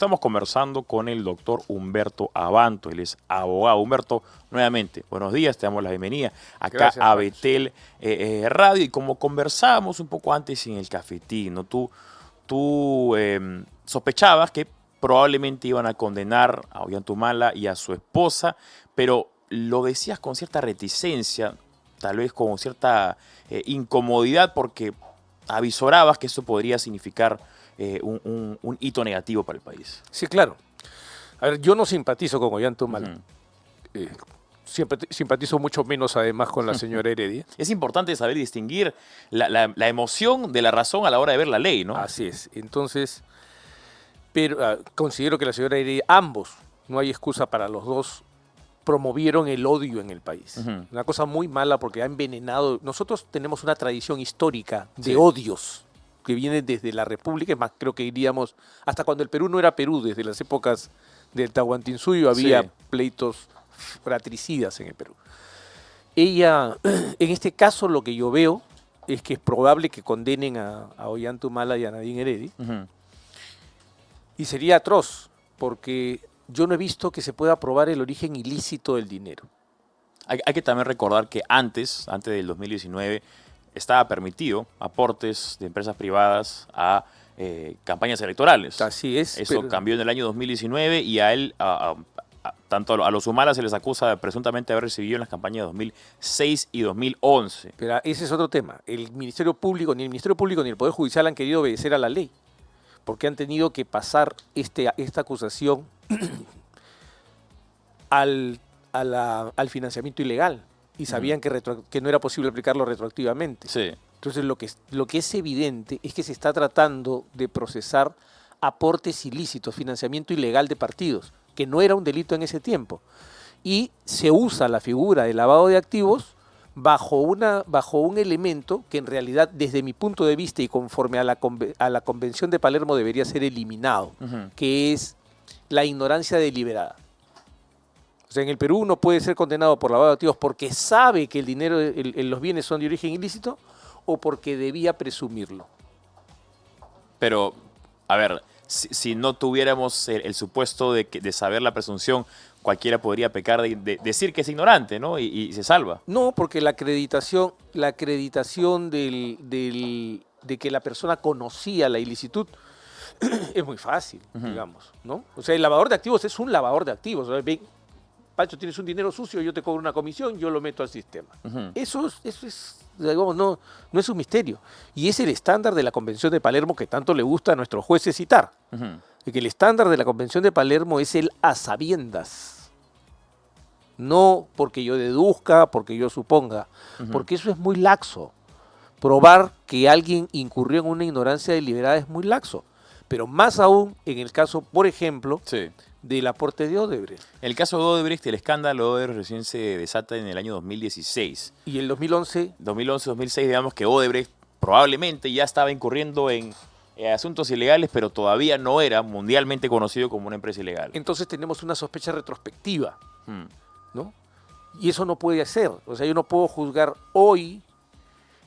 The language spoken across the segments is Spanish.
Estamos conversando con el doctor Humberto Abanto, él es abogado. Humberto, nuevamente, buenos días, te damos la bienvenida acá Gracias, a Pancho. Betel Radio. Y como conversábamos un poco antes en el cafetín, ¿no? Tú sospechabas que probablemente iban a condenar a Ollanthumala y a su esposa, pero lo decías con cierta reticencia, tal vez con cierta incomodidad, porque avisorabas que eso podría significar un hito negativo para el país. Sí, claro. A ver, yo no simpatizo con Ollanthumala. Siempre simpatizo mucho menos, además, con la señora Heredia. Es importante saber distinguir la emoción de la razón a la hora de ver la ley, ¿no? Así es. Entonces, pero considero que la señora Heredia, ambos, no hay excusa para los dos, promovieron el odio en el país. Una cosa muy mala porque ha envenenado. Nosotros tenemos una tradición histórica de odios que viene desde la República, es más, creo que iríamos hasta cuando el Perú no era Perú, desde las épocas del Tahuantinsuyo había pleitos fratricidas en el Perú. Ella, en este caso lo que yo veo es que es probable que condenen a Ollanthumala y a Nadine Heredia, y sería atroz, porque yo no he visto que se pueda probar el origen ilícito del dinero. Hay que también recordar que antes del 2019, estaba permitido aportes de empresas privadas a campañas electorales. Así es. Eso cambió en el año 2019 y a él, tanto a los Humala se les acusa de presuntamente haber recibido en las campañas de 2006 y 2011. Pero ese es otro tema. El Ministerio Público, ni el Ministerio Público ni el Poder Judicial han querido obedecer a la ley, porque han tenido que pasar esta acusación al financiamiento ilegal y sabían que no era posible aplicarlo retroactivamente. Sí. Entonces lo que es evidente es que se está tratando de procesar aportes ilícitos, financiamiento ilegal de partidos, que no era un delito en ese tiempo. Y se usa la figura de lavado de activos bajo un elemento que en realidad, desde mi punto de vista y conforme a la Convención de Palermo, debería ser eliminado, que es la ignorancia deliberada. O sea, en el Perú uno puede ser condenado por lavado de activos porque sabe que el dinero, los bienes son de origen ilícito o porque debía presumirlo. Pero, a ver, si no tuviéramos el supuesto de saber la presunción, cualquiera podría pecar de decir que es ignorante, ¿no? Y se salva. No, porque la acreditación de que la persona conocía la ilicitud es muy fácil, digamos, ¿no? O sea, el lavador de activos es un lavador de activos. O sea, ven, Pancho, tienes un dinero sucio, yo te cobro una comisión, yo lo meto al sistema. Eso es, digamos, no es un misterio. Y es el estándar de la Convención de Palermo que tanto le gusta a nuestros jueces citar. Que el estándar de la Convención de Palermo es el a sabiendas. No porque yo deduzca, porque yo suponga, porque eso es muy laxo. Probar que alguien incurrió en una ignorancia deliberada es muy laxo. Pero más aún en el caso, por ejemplo, del aporte de Odebrecht. En el caso de Odebrecht, el escándalo de Odebrecht recién se desata en el año 2016. ¿Y el 2011? 2011-2006, digamos que Odebrecht probablemente ya estaba incurriendo en asuntos ilegales, pero todavía no era mundialmente conocido como una empresa ilegal. Entonces tenemos una sospecha retrospectiva, ¿no? Y eso no puede ser. O sea, yo no puedo juzgar hoy.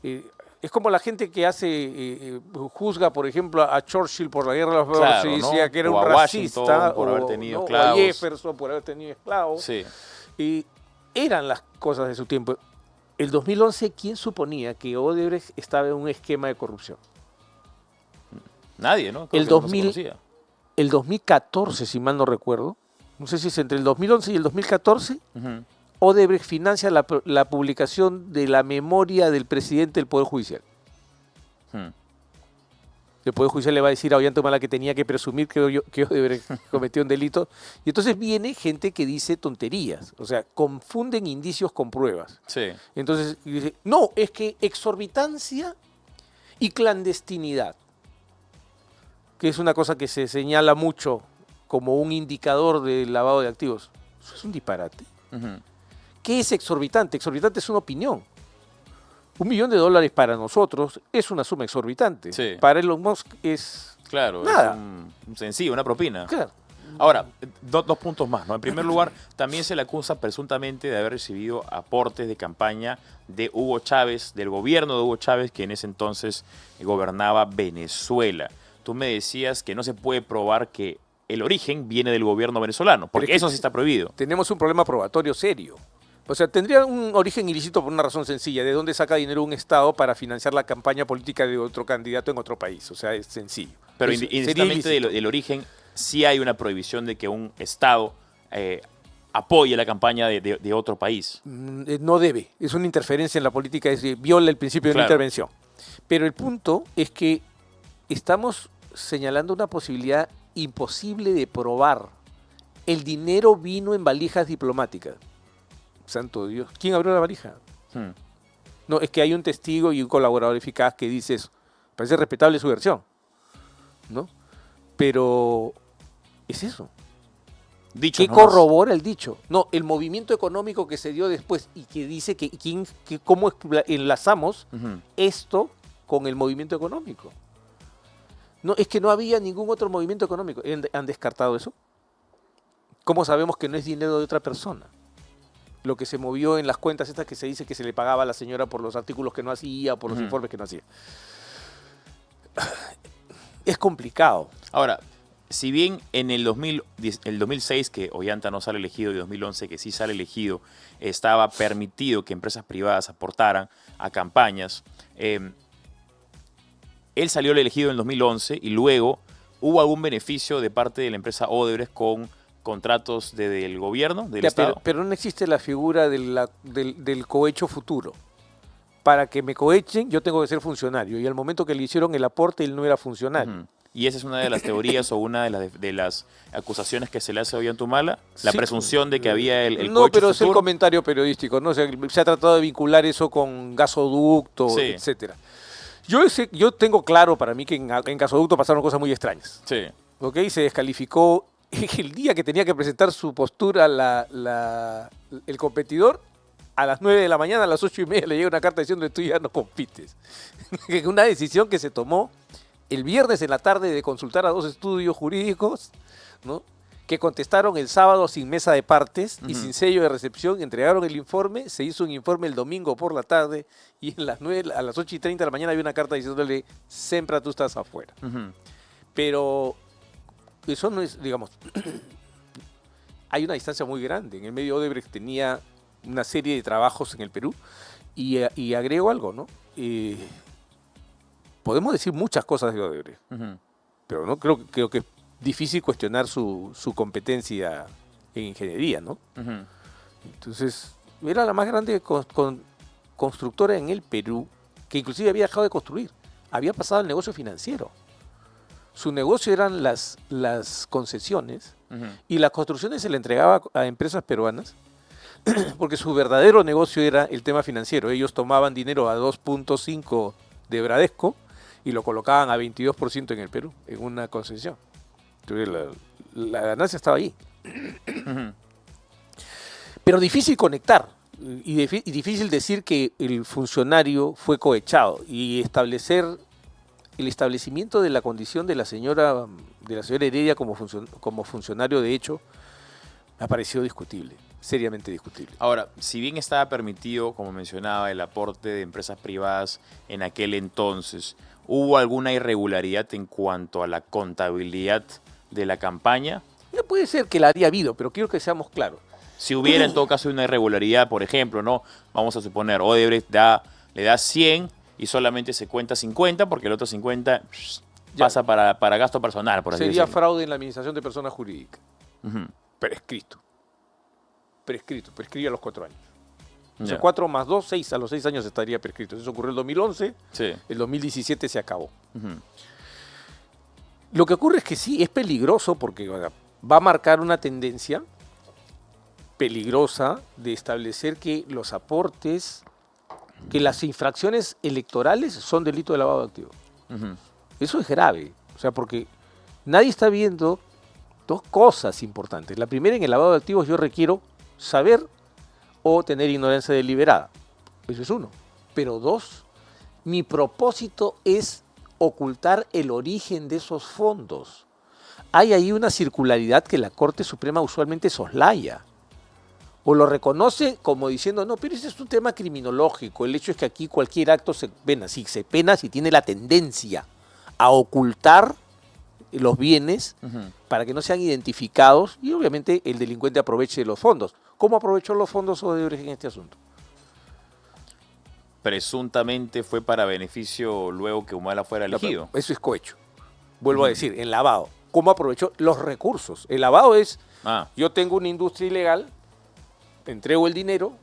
Es como la gente que juzga, por ejemplo, a Churchill por la guerra de los Claro, y decía que era o un a racista, Washington por haber tenido o a esclavos. Jefferson por haber tenido esclavos. Sí. Y eran las cosas de su tiempo. El 2011, ¿quién suponía que Odebrecht estaba en un esquema de corrupción? Nadie, ¿no? El 2014, si mal no recuerdo, no sé si es entre el 2011 y el 2014, Odebrecht financia la publicación de la memoria del presidente del Poder Judicial. El Poder Judicial le va a decir a Ollanthumala que tenía que presumir que Odebrecht cometió un delito. Y entonces viene gente que dice tonterías. O sea, confunden indicios con pruebas. Sí. Entonces dice, no, es que exorbitancia y clandestinidad, que es una cosa que se señala mucho como un indicador de lavado de activos. Eso es un disparate. ¿Qué es exorbitante? Exorbitante es una opinión. $1 millón para nosotros es una suma exorbitante. Sí. Para Elon Musk es nada. Es un sencillo, una propina. Claro. Ahora, dos puntos más, ¿no? En primer lugar, también se le acusa presuntamente de haber recibido aportes de campaña de Hugo Chávez, del gobierno de Hugo Chávez, que en ese entonces gobernaba Venezuela. Tú me decías que no se puede probar que el origen viene del gobierno venezolano, porque Pero es que eso sí está prohibido. tenemos un problema probatorio serio. O sea, tendría un origen ilícito por una razón sencilla. ¿De dónde saca dinero un Estado para financiar la campaña política de otro candidato en otro país? O sea, es sencillo. Pero Eso sería indistintamente ilícito. del origen, sí hay una prohibición de que un Estado apoye la campaña de otro país. No debe. Es una interferencia en la política, viola el principio de no Claro. intervención. Pero el punto es que estamos señalando una posibilidad imposible de probar. El dinero vino en valijas diplomáticas. Santo Dios. ¿Quién abrió la valija? Hmm. No, es que hay un testigo y un colaborador eficaz que dice eso. Parece respetable su versión, ¿no? Pero es eso. Dicho ¿Qué nomás. corrobora el dicho? No, el movimiento económico que se dio después y que dice que cómo enlazamos Ujú. esto con el movimiento económico. No, es que no había ningún otro movimiento económico. ¿Han descartado eso? ¿Cómo sabemos que no es dinero de otra persona? Lo que se movió en las cuentas estas que se dice que se le pagaba a la señora por los artículos que no hacía, por los Ujú. informes que no hacía. Es complicado. Ahora, si bien en el 2006, que Ollanta no sale elegido, y 2011, que sí sale elegido, estaba permitido que empresas privadas aportaran a campañas, él salió elegido en el 2011 y luego hubo algún beneficio de parte de la empresa Odebrecht con contratos del gobierno, del Ya, Estado. pero no existe la figura del cohecho futuro. Para que me cohechen, yo tengo que ser funcionario. Y al momento que le hicieron el aporte, él no era funcionario. Ujú. Y esa es una de las teorías o una de las acusaciones que se le hace a Ollantumala, la Sí. presunción de que había el No, cohecho pero es el futuro. comentario periodístico, ¿no? O sea, se ha tratado de vincular eso con gasoducto, Sí. etcétera. Yo tengo claro para mí que en gasoducto pasaron cosas muy extrañas. Sí. ¿Ok? Se descalificó el día que tenía que presentar su postura el competidor. A las 9 de la mañana, a las 8:30 le llega una carta diciendo que tú ya no compites. Una decisión que se tomó el viernes en la tarde de consultar a 2 estudios jurídicos, ¿no? Que contestaron el sábado sin mesa de partes y Ujú. sin sello de recepción, entregaron el informe, se hizo un informe el domingo por la tarde y a las 8:30 de la mañana había una carta diciéndole, siempre tú estás afuera. Ujú. Pero eso no es, digamos, hay una distancia muy grande. En el medio Odebrecht tenía una serie de trabajos en el Perú y agrego algo, ¿no? Podemos decir muchas cosas de Odebrecht, Ujú. pero no creo que es difícil cuestionar su competencia en ingeniería, ¿no? Ujú. Entonces, era la más grande constructora en el Perú, que inclusive había dejado de construir. Había pasado al negocio financiero. Su negocio eran las concesiones Ujú. y las construcciones se le entregaba a empresas peruanas porque su verdadero negocio era el tema financiero. Ellos tomaban dinero a 2.5 de Bradesco y lo colocaban a 22% en el Perú, en una concesión. Entonces la ganancia estaba ahí. Ujú. Pero difícil conectar y difícil decir que el funcionario fue cohechado y establecer el establecimiento de la condición de la señora Heredia como funcionario de hecho me ha parecido discutible, seriamente discutible. Ahora, si bien estaba permitido, como mencionaba, el aporte de empresas privadas en aquel entonces, ¿hubo alguna irregularidad en cuanto a la contabilidad de la campaña? Ya puede ser que la haya habido, pero quiero que seamos claros. Si hubiera en todo caso una irregularidad, por ejemplo, ¿no? Vamos a suponer, Odebrecht le da 100 y solamente se cuenta 50 porque el otro 50 Ya. pasa para gasto personal, por así Sería decirlo. fraude en la administración de personas jurídicas. Ujú. Prescrito. Prescribe a los 4 años. O sea, Ya. 4 más 2, 6. A los 6 años estaría prescrito. Eso ocurrió en el 2011, Sí. el 2017 se acabó. Ujú. Lo que ocurre es que sí, es peligroso porque va a marcar una tendencia peligrosa de establecer que los aportes, que las infracciones electorales son delito de lavado de activos. Ujú. Eso es grave, o sea, porque nadie está viendo dos cosas importantes. La primera, en el lavado de activos yo requiero saber o tener ignorancia deliberada. Eso es uno. Pero dos, mi propósito es ocultar el origen de esos fondos. Hay ahí una circularidad que la Corte Suprema usualmente soslaya. O lo reconoce como diciendo, no, pero ese es un tema criminológico. El hecho es que aquí cualquier acto se pena. Sí, se pena si tiene la tendencia a ocultar los bienes para que no sean identificados y obviamente el delincuente aproveche los fondos. ¿Cómo aprovechó los fondos Odebrecht en este asunto? Presuntamente fue para beneficio luego que Humala fuera elegido. Eso es cohecho. Vuelvo a decir, en lavado. ¿Cómo aprovechó los recursos? El lavado es, yo tengo una industria ilegal, entrego el dinero,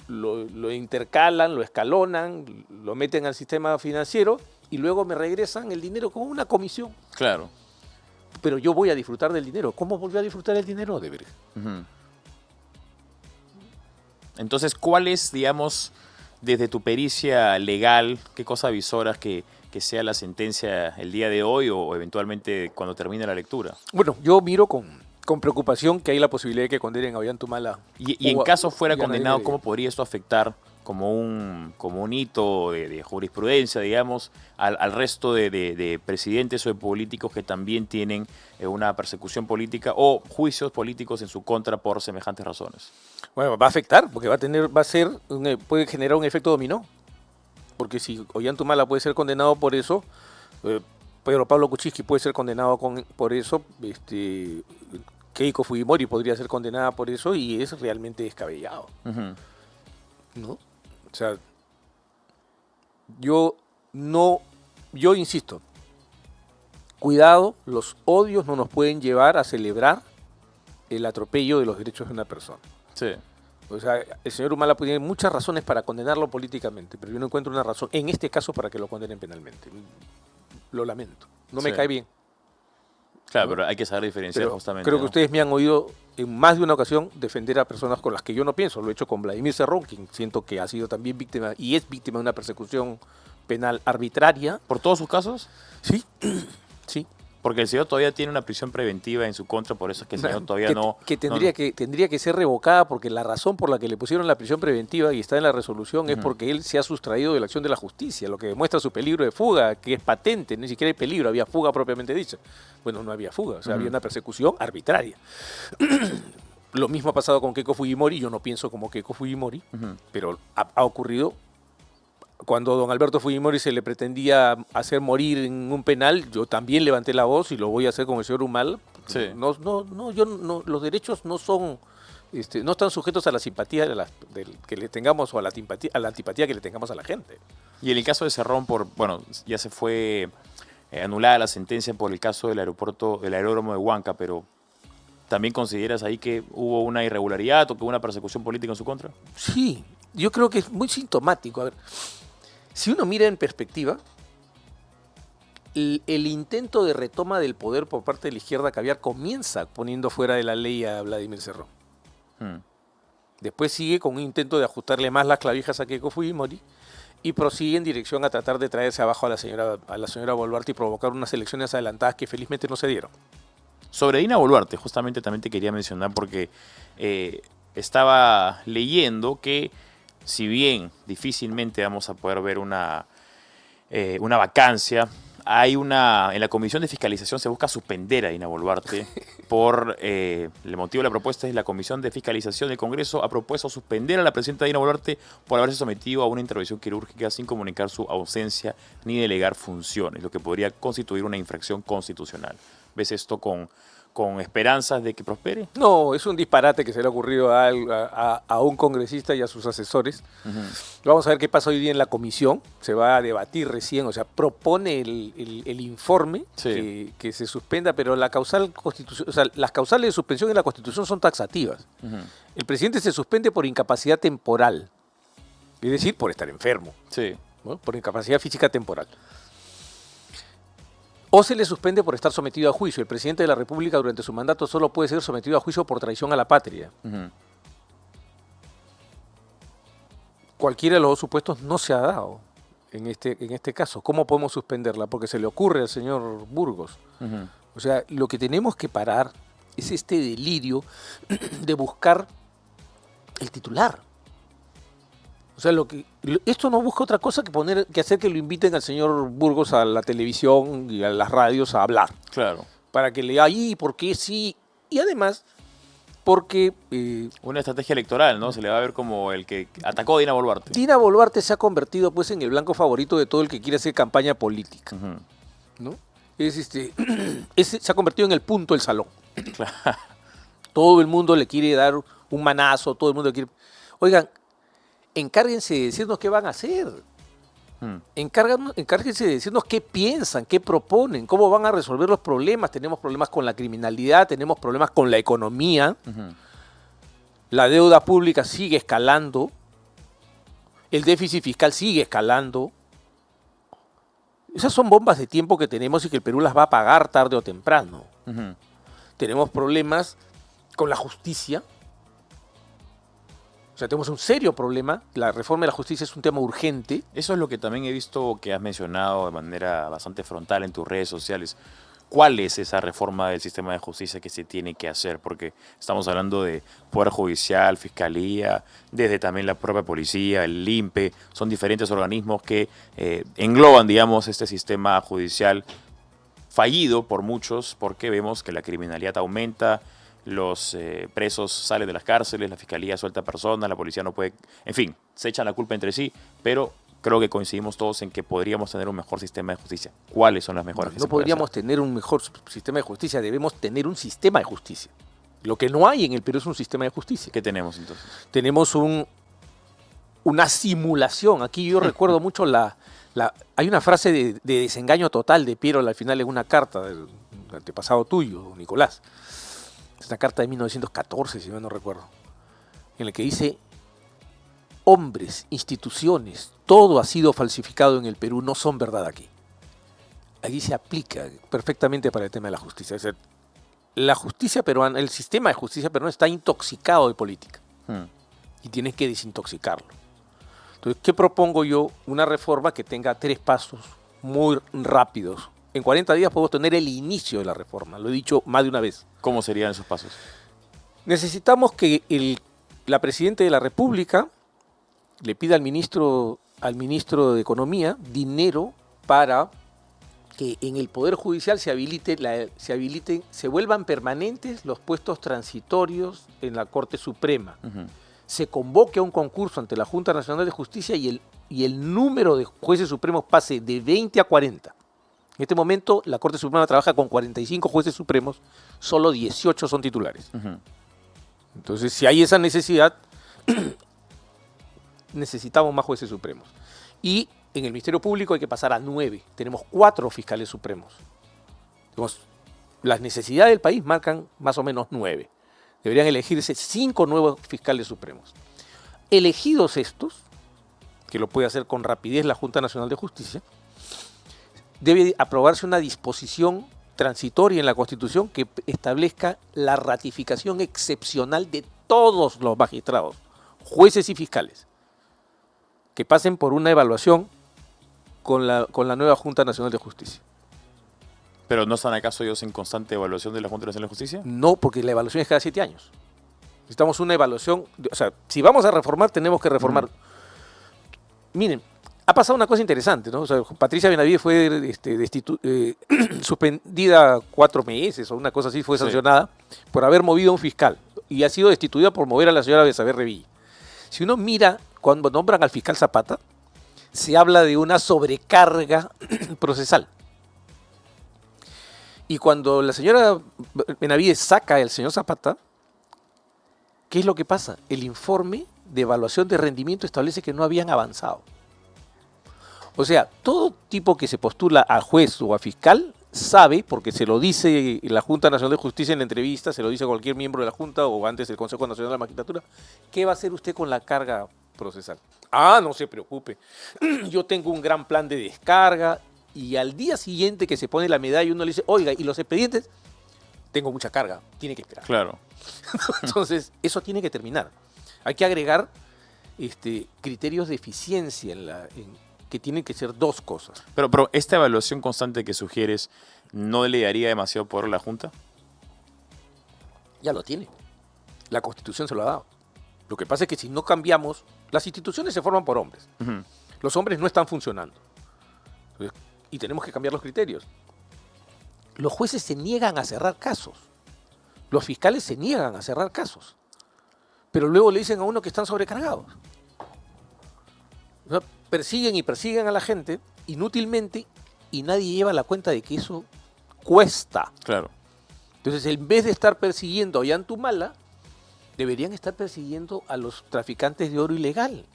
lo intercalan, lo escalonan, lo meten al sistema financiero y luego me regresan el dinero con una comisión. Claro. Pero yo voy a disfrutar del dinero. ¿Cómo volvió a disfrutar el dinero, Odebrecht? Entonces, ¿cuál es, digamos, desde tu pericia legal, qué cosa avisoras que sea la sentencia el día de hoy o eventualmente cuando termine la lectura? Bueno, yo miro con preocupación que hay la posibilidad de que condenen a Ollantumala. Y en caso fuera condenado, ¿cómo podría esto afectar como un hito de jurisprudencia, digamos, al resto de presidentes o de políticos que también tienen una persecución política o juicios políticos en su contra por semejantes razones? Bueno, va a afectar, porque puede generar un efecto dominó. Porque si Ollantumala puede ser condenado por eso, Pedro Pablo Kuczynski puede ser condenado por eso, Keiko Fujimori podría ser condenada por eso y es realmente descabellado. ¿No? O sea, yo insisto, cuidado, los odios no nos pueden llevar a celebrar el atropello de los derechos de una persona. Sí. O sea, el señor Humala tiene muchas razones para condenarlo políticamente, pero yo no encuentro una razón, en este caso, para que lo condenen penalmente. Lo lamento. No me cae bien. Claro, ¿no? Pero hay que saber diferenciar justamente. Creo que ustedes me han oído en más de una ocasión defender a personas con las que yo no pienso. Lo he hecho con Vladimir Cerrón, quien siento que ha sido también víctima y es víctima de una persecución penal arbitraria. ¿Por todos sus casos? Sí, sí. Porque el señor todavía tiene una prisión preventiva en su contra, por eso es que el señor todavía tendría que ser revocada, porque la razón por la que le pusieron la prisión preventiva, y está en la resolución, es porque él se ha sustraído de la acción de la justicia, lo que demuestra su peligro de fuga, que es patente, ni siquiera hay peligro, había fuga propiamente dicha. Bueno, no había fuga, o sea, había una persecución arbitraria. Lo mismo ha pasado con Keiko Fujimori, yo no pienso como Keiko Fujimori, pero ha ocurrido. Cuando don Alberto Fujimori se le pretendía hacer morir en un penal, yo también levanté la voz y lo voy a hacer con el señor Humala. Sí. Los derechos no son, no están sujetos a la simpatía que le tengamos o a la antipatía que le tengamos a la gente. Y en el caso de Cerrón, ya se fue anulada la sentencia por el caso del aeródromo de Huanca, pero ¿también consideras ahí que hubo una irregularidad o que hubo una persecución política en su contra? Sí, yo creo que es muy sintomático. A ver, si uno mira en perspectiva, el intento de retoma del poder por parte de la izquierda caviar comienza poniendo fuera de la ley a Vladimir Cerrón. Después sigue con un intento de ajustarle más las clavijas a Keiko Fujimori y prosigue en dirección a tratar de traerse abajo a la señora Boluarte y provocar unas elecciones adelantadas que felizmente no se dieron. Sobre Dina Boluarte, justamente también te quería mencionar porque estaba leyendo que si bien difícilmente vamos a poder ver una vacancia, en la Comisión de Fiscalización se busca suspender a Dina Boluarte por el motivo de la propuesta es la Comisión de Fiscalización del Congreso ha propuesto suspender a la presidenta Dina Boluarte por haberse sometido a una intervención quirúrgica sin comunicar su ausencia ni delegar funciones, lo que podría constituir una infracción constitucional. ¿Ves esto con esperanzas de que prospere? No, es un disparate que se le ha ocurrido a un congresista y a sus asesores. Vamos a ver qué pasa hoy día en la comisión. Se va a debatir recién, o sea, propone el informe que se suspenda, pero las causales de suspensión en la Constitución son taxativas. El presidente se suspende por incapacidad temporal, es decir, por estar enfermo, ¿no? Por incapacidad física temporal. O se le suspende por estar sometido a juicio. El presidente de la República durante su mandato solo puede ser sometido a juicio por traición a la patria. Cualquiera de los dos supuestos no se ha dado en este caso. ¿Cómo podemos suspenderla? Porque se le ocurre al señor Burgos. O sea, lo que tenemos que parar es este delirio de buscar el titular. O sea, esto no busca otra cosa que hacer que lo inviten al señor Burgos a la televisión y a las radios a hablar. Claro. Para que lea ahí, por qué sí. Y además, porque... una estrategia electoral, ¿no? Se le va a ver como el que atacó a Dina Boluarte. Dina Boluarte se ha convertido pues en el blanco favorito de todo el que quiere hacer campaña política. ¿No? se ha convertido en el punto del salón. Todo el mundo le quiere dar un manazo, todo el mundo quiere... Oigan, encárguense de decirnos qué van a hacer. Encárguense de decirnos qué piensan, qué proponen, cómo van a resolver los problemas. Tenemos problemas con la criminalidad, tenemos problemas con la economía. La deuda pública sigue escalando. El déficit fiscal sigue escalando. Esas son bombas de tiempo que tenemos y que el Perú las va a pagar tarde o temprano. Tenemos problemas con la justicia. O sea, tenemos un serio problema. La reforma de la justicia es un tema urgente. Eso es lo que también he visto que has mencionado de manera bastante frontal en tus redes sociales. ¿Cuál es esa reforma del sistema de justicia que se tiene que hacer? Porque estamos hablando de Poder Judicial, Fiscalía, desde también la propia policía, el INPE. Son diferentes organismos que engloban, digamos, este sistema judicial fallido por muchos, porque vemos que la criminalidad aumenta, los presos salen de las cárceles, la Fiscalía suelta personas, la policía no puede... En fin, se echan la culpa entre sí, pero... Creo que coincidimos todos en que podríamos tener un mejor sistema de justicia. ¿Cuáles son las mejoras que No se pueden podríamos hacer? tener un mejor sistema de justicia, debemos tener un sistema de justicia. Lo que no hay en el Perú es un sistema de justicia. ¿Qué tenemos entonces? Tenemos una simulación. Aquí yo recuerdo mucho hay una frase de desengaño total de Piero al final en una carta del antepasado tuyo, Nicolás. Es una carta de 1914, si mal no recuerdo, en la que dice: hombres, instituciones, todo ha sido falsificado en el Perú, no son verdad aquí. Aquí se aplica perfectamente para el tema de la justicia. Es decir, la justicia peruana, el sistema de justicia peruano está intoxicado de política. Y tienes que desintoxicarlo. Entonces, ¿qué propongo yo? Una reforma que tenga 3 pasos muy rápidos. En 40 días podemos tener el inicio de la reforma, lo he dicho más de una vez. ¿Cómo serían esos pasos? Necesitamos que la Presidenta de la República le pida al ministro de Economía dinero para que en el Poder Judicial se vuelvan permanentes los puestos transitorios en la Corte Suprema. Se convoque a un concurso ante la Junta Nacional de Justicia y el número de jueces supremos pase de 20 a 40. En este momento la Corte Suprema trabaja con 45 jueces supremos, solo 18 son titulares. Entonces, si hay esa necesidad, necesitamos más jueces supremos. Y en el Ministerio Público hay que pasar a 9. Tenemos 4 fiscales supremos. Las necesidades del país marcan más o menos 9. Deberían elegirse 5 nuevos fiscales supremos. Elegidos estos, que lo puede hacer con rapidez la Junta Nacional de Justicia, debe aprobarse una disposición transitoria en la Constitución que establezca la ratificación excepcional de todos los magistrados, jueces y fiscales, que pasen por una evaluación con la nueva Junta Nacional de Justicia. ¿Pero no están acaso ellos en constante evaluación de la Junta Nacional de Justicia? No, porque la evaluación es cada 7 años. Necesitamos una evaluación, o sea, si vamos a reformar, tenemos que reformar. Miren, ha pasado una cosa interesante, ¿no? O sea, Patricia Benavides fue suspendida 4 meses o una cosa así, fue sancionada por haber movido a un fiscal y ha sido destituida por mover a la señora Besabe Revilla. Si uno mira, cuando nombran al fiscal Zapata, se habla de una sobrecarga procesal. Y cuando la señora Benavides saca al señor Zapata, ¿qué es lo que pasa? El informe de evaluación de rendimiento establece que no habían avanzado. O sea, todo tipo que se postula a juez o a fiscal sabe, porque se lo dice la Junta Nacional de Justicia en la entrevista, se lo dice cualquier miembro de la Junta o antes del Consejo Nacional de la Magistratura, ¿qué va a hacer usted con la carga procesal? Ah, no se preocupe, yo tengo un gran plan de descarga, y al día siguiente que se pone la medalla uno le dice, oiga, ¿y los expedientes? Tengo mucha carga, tiene que esperar. Claro. Entonces, eso tiene que terminar. Hay que agregar criterios de eficiencia que tienen que ser 2 cosas. Pero esta evaluación constante que sugieres, ¿no le daría demasiado poder a la Junta? Ya lo tiene. La Constitución se lo ha dado. Lo que pasa es que si no cambiamos, las instituciones se forman por hombres. Los hombres no están funcionando. Y tenemos que cambiar los criterios. Los jueces se niegan a cerrar casos. Los fiscales se niegan a cerrar casos. Pero luego le dicen a uno que están sobrecargados. Persiguen y persiguen a la gente inútilmente y nadie lleva la cuenta de que eso cuesta. Claro. Entonces, en vez de estar persiguiendo a Ollantumala, deberían estar persiguiendo a los traficantes de oro ilegal.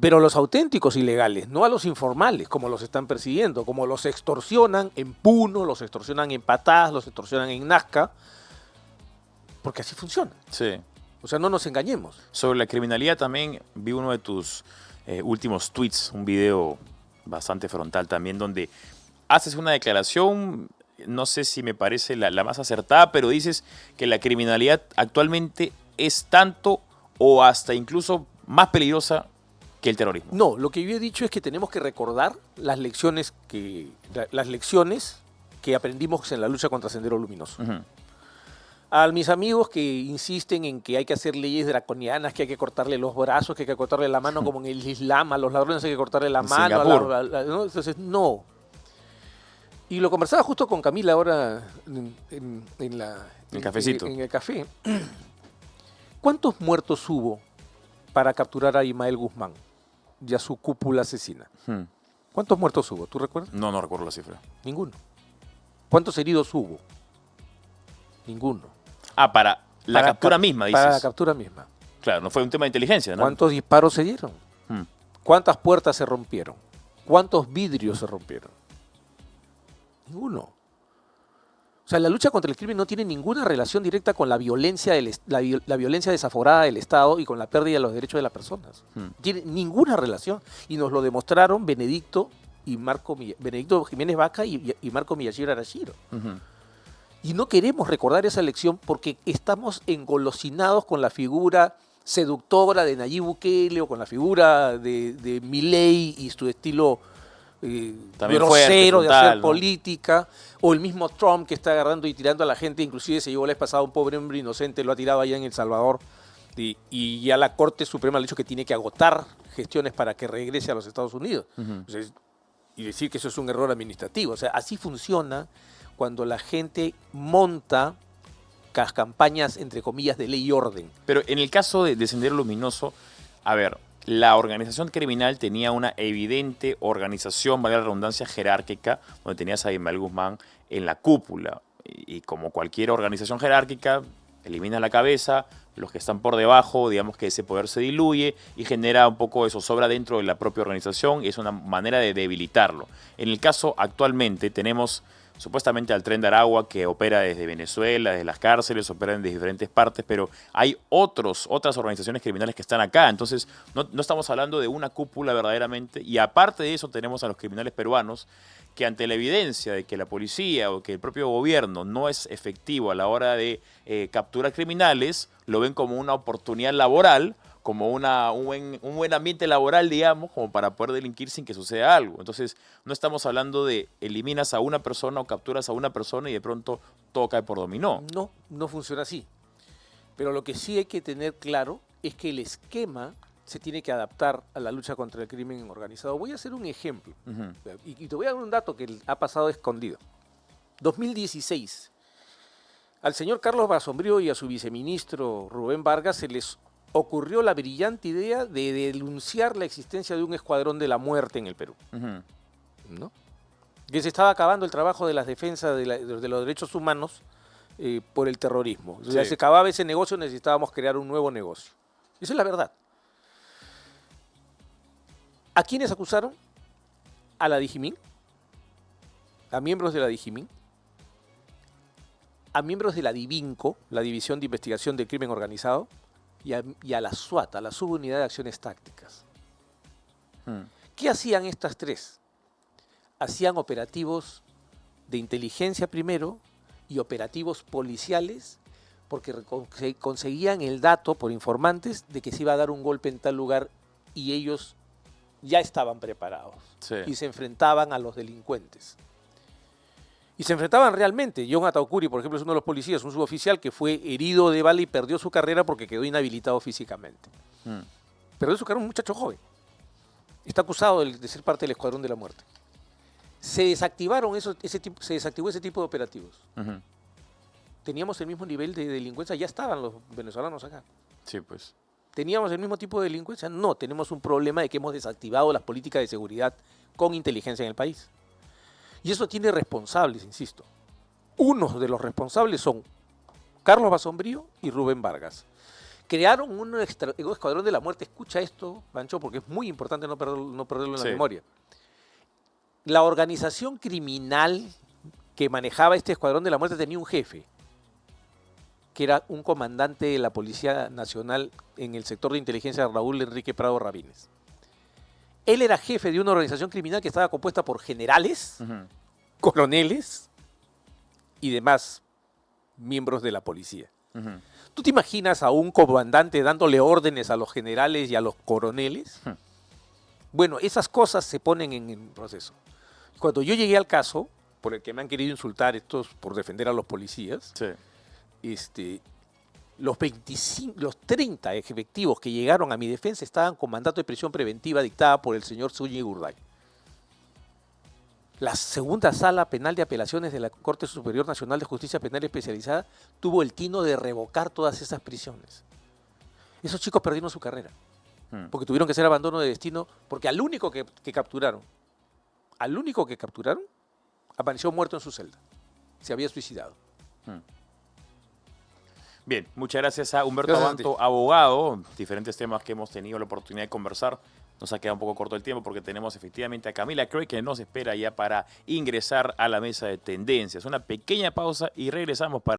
Pero a los auténticos ilegales, no a los informales, como los están persiguiendo, como los extorsionan en Puno, los extorsionan en Patás, los extorsionan en Nazca, porque así funciona. Sí. O sea, no nos engañemos. Sobre la criminalidad también vi uno de tus últimos tweets, un video bastante frontal también, donde haces una declaración, no sé si me parece la más acertada, pero dices que la criminalidad actualmente es tanto o hasta incluso más peligrosa que el terrorismo. No, lo que yo he dicho es que tenemos que recordar las lecciones que aprendimos en la lucha contra Sendero Luminoso. A mis amigos que insisten en que hay que hacer leyes draconianas, que hay que cortarle los brazos, que hay que cortarle la mano como en el Islam, a los ladrones hay que cortarle la mano. ¿No? Entonces, no. Y lo conversaba justo con Camila ahora en el cafecito. En el café. ¿Cuántos muertos hubo para capturar a Ismael Guzmán y a su cúpula asesina? ¿Cuántos muertos hubo? ¿Tú recuerdas? No recuerdo la cifra. Ninguno. ¿Cuántos heridos hubo? Ninguno. Para la captura misma, dices. Para la captura misma. Claro, no fue un tema de inteligencia, ¿no? ¿Cuántos disparos se dieron? ¿Cuántas puertas se rompieron? ¿Cuántos vidrios se rompieron? Ninguno. O sea, la lucha contra el crimen no tiene ninguna relación directa con la violencia, la violencia desaforada del Estado y con la pérdida de los derechos de las personas. Tiene ninguna relación. Y nos lo demostraron Benedicto Jiménez Vaca y Marco Miyashiro Arashiro. Y no queremos recordar esa lección porque estamos engolosinados con la figura seductora de Nayib Bukele o con la figura de Milei y su estilo grosero de hacer política, o el mismo Trump que está agarrando y tirando a la gente, inclusive se llevó la vez pasada un pobre hombre inocente, lo ha tirado allá en El Salvador, y ya la Corte Suprema le ha dicho que tiene que agotar gestiones para que regrese a los Estados Unidos. Entonces, y decir que eso es un error administrativo. O sea, así funciona cuando la gente monta las campañas, entre comillas, de ley y orden. Pero en el caso de Sendero Luminoso, a ver, la organización criminal tenía una evidente organización, valga la redundancia, jerárquica, donde tenías a Ismael Guzmán en la cúpula. Y como cualquier organización jerárquica, elimina la cabeza, los que están por debajo, digamos que ese poder se diluye y genera un poco de zozobra dentro de la propia organización y es una manera de debilitarlo. En el caso actualmente tenemos supuestamente al Tren de Aragua que opera desde Venezuela, desde las cárceles, operan desde diferentes partes, pero hay otras organizaciones criminales que están acá, entonces no estamos hablando de una cúpula verdaderamente, y aparte de eso tenemos a los criminales peruanos que ante la evidencia de que la policía o que el propio gobierno no es efectivo a la hora de capturar criminales, lo ven como una oportunidad laboral, como un buen ambiente laboral, digamos, como para poder delinquir sin que suceda algo. Entonces, no estamos hablando de eliminas a una persona o capturas a una persona y de pronto todo cae por dominó. No funciona así. Pero lo que sí hay que tener claro es que el esquema se tiene que adaptar a la lucha contra el crimen organizado. Voy a hacer un ejemplo. Y te voy a dar un dato que ha pasado escondido. 2016. Al señor Carlos Basombrío y a su viceministro Rubén Vargas se les ocurrió la brillante idea de denunciar la existencia de un escuadrón de la muerte en el Perú. ¿No? Que se estaba acabando el trabajo de las defensas de los derechos humanos por el terrorismo. O sea, se acababa ese negocio, necesitábamos crear un nuevo negocio. Esa es la verdad. ¿A quiénes acusaron? A la Dijimín, a miembros de la Dijimín, a miembros de la Divinco, la División de Investigación del Crimen Organizado, y a la SWAT, a la Subunidad de Acciones Tácticas. ¿Qué hacían estas tres? Hacían operativos de inteligencia primero y operativos policiales porque conseguían el dato por informantes de que se iba a dar un golpe en tal lugar y ellos ya estaban preparados y se enfrentaban a los delincuentes. Y se enfrentaban realmente. John Ataukuri, por ejemplo, es uno de los policías, un suboficial que fue herido de bala y perdió su carrera porque quedó inhabilitado físicamente. Perdió su carrera un muchacho joven. Está acusado de ser parte del Escuadrón de la Muerte. Se desactivó ese tipo de operativos. Teníamos el mismo nivel de delincuencia, ya estaban los venezolanos acá. Sí, pues. ¿Teníamos el mismo tipo de delincuencia? No, tenemos un problema de que hemos desactivado las políticas de seguridad con inteligencia en el país. Y eso tiene responsables, insisto. Uno de los responsables son Carlos Basombrío y Rubén Vargas. Crearon un escuadrón de la muerte. Escucha esto, Pancho, porque es muy importante no perderlo en la memoria. La organización criminal que manejaba este escuadrón de la muerte tenía un jefe, que era un comandante de la Policía Nacional en el sector de inteligencia, Raúl Enrique Prado Rabines. Él era jefe de una organización criminal que estaba compuesta por generales, coroneles y demás miembros de la policía. ¿Tú te imaginas a un comandante dándole órdenes a los generales y a los coroneles? Bueno, esas cosas se ponen en el proceso. Cuando yo llegué al caso, por el que me han querido insultar estos por defender a los policías, los 30 efectivos que llegaron a mi defensa estaban con mandato de prisión preventiva dictada por el señor Zúñiga Gurday. La segunda sala penal de apelaciones de la Corte Superior Nacional de Justicia Penal Especializada tuvo el tino de revocar todas esas prisiones. Esos chicos perdieron su carrera, porque tuvieron que hacer abandono de destino, porque al único que capturaron, apareció muerto en su celda. Se había suicidado. Bien, muchas gracias a Humberto Abanto, abogado. Diferentes temas que hemos tenido la oportunidad de conversar. Nos ha quedado un poco corto el tiempo porque tenemos efectivamente a Camila Craig que nos espera ya para ingresar a la mesa de tendencias. Una pequeña pausa y regresamos para